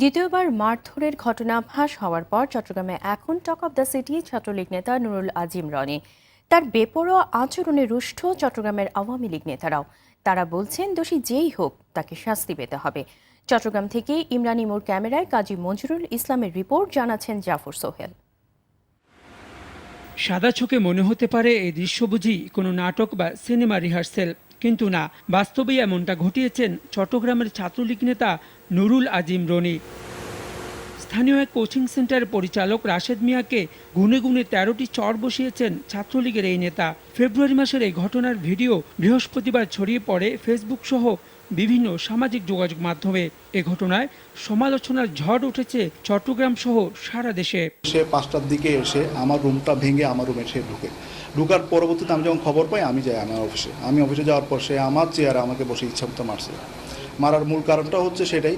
দ্বিতীয়বার মারধরের ঘটনা ফাঁস হওয়ার পর চট্টগ্রামে এখন talk of the city Chhatra League নেতা নুরুল আজিম রনি। তার বেপরোয়া আচরণে রুষ্ট চট্টগ্রামের আওয়ামী লীগ নেতারাও। তারা বলছেন দোষী যেই হোক তাকে শাস্তি পেতে হবে। চট্টগ্রাম থেকে ইমরান ইমুর ক্যামেরায় কাজী মঞ্জুরুল ইসলামের রিপোর্ট, জানাচ্ছেন জাফর সোহেল। সাদা চোখে মনে হতে পারে এই দৃশ্য বুঝি কোনো নাটক বা সিনেমা রিহার্সেল, কিন্তু না, বাস্তবেই এমনটা ঘটিয়েছেন চট্টগ্রামের ছাত্রলীগ নেতা নুরুল আজিম রনি। স্থানীয় এক কোচিং সেন্টারের পরিচালক রাশেদ মিয়াকে গুনে গুনে ১৩টি চর বসিয়েছেন ছাত্রলীগের এই নেতা। ফেব্রুয়ারি মাসের এই ঘটনার ভিডিও বৃহস্পতিবার ছড়িয়ে পড়ে ফেসবুক সহ বিভিন্ন সামাজিক যোগাযোগ মাধ্যমে। এ ঘটনায় সমালোচনার ঝড় উঠেছে চট্টগ্রাম সহ সারা দেশে। সে ৫টার দিকে এসে আমার রুমটা ভেঙে আমার রুমে সে ঢুকার পরবর্তীতে আমি যখন খবর পাই আমি যাই আমার অফিসে। আমি অফিসে যাওয়ার পর সে আমার চেয়ারে আমাকে বসে ইচ্ছামতো মারছে। মারার মূল কারণটা হচ্ছে সেটাই,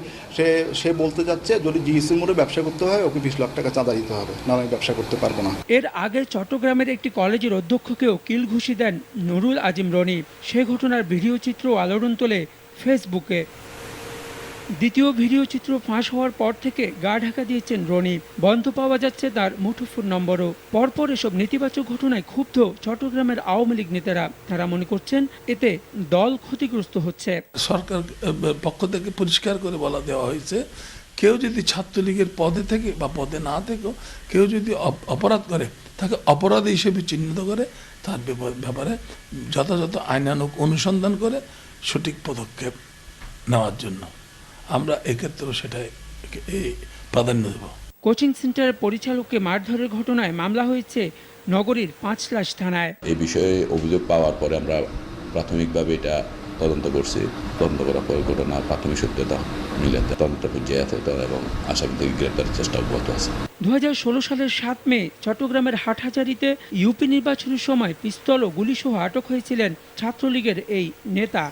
সে বলতে যাচ্ছে যদি জিএসি মোড়ে ব্যবসা করতে হয় ওকে ২০ লাখ টাকা চাঁদা দিতে হবে, না আমি ব্যবসা করতে পারবো না। এর আগে চট্টগ্রামের একটি কলেজের অধ্যক্ষকেও কিল ঘুষি দেন নুরুল আজিম রনি। সে ঘটনার ভিডিও চিত্র আলোড়ন তোলে ফেসবুকে। দ্বিতীয় ভিডিও চিত্র ফাঁস হওয়ার পর থেকে গা ঢাকা দিয়েছেন রনি। বন্ধ পাওয়া যাচ্ছে তার মুঠোফোন নম্বরও। পরপর এসব নেতিবাচক ঘটনায় ক্ষুব্ধ চট্টগ্রামের আওয়ামী লীগ নেতারা। তারা মনে করছেন এতে দল ক্ষতিগ্রস্ত হচ্ছে। সরকার পক্ষ থেকে পরিষ্কার করে বলা দেওয়া হয়েছে, কেউ যদি ছাত্রলীগের পদে থেকে বা পদে না থেকেও কেউ যদি অপরাধ করে তাকে অপরাধী হিসেবে চিহ্নিত করে তার ব্যাপারে যথাযথ আইনানুগ অনুসন্ধান করে সঠিক পদক্ষেপ নেওয়ার জন্য আমরা এক্ষেত্রেও সেটাই প্রাধান্য দেব। কোচিং সেন্টারের পরিচালককে মারধরের ঘটনায় মামলা হয়েছে নগরীর ৫লাশ থানায়। এই বিষয়ে অভিযোগ পাওয়ার পরে আমরা প্রাথমিকভাবে এটা তদন্ত করছি। তদন্ত করার পরে ঘটনা প্রাথমিক সত্যতা মিলে তদন্ত পর্যায়ে আছে এবং আসামিদের গ্রেপ্তারের চেষ্টা অব্যাহত আছে। ২০১৬ সালের ৭ মে চট্টগ্রামের হাটহাজারীতে ইউপি নির্বাচনের সময় পিস্তল ও গুলিসহ আটক হয়েছিলেন ছাত্রলীগের এই নেতা।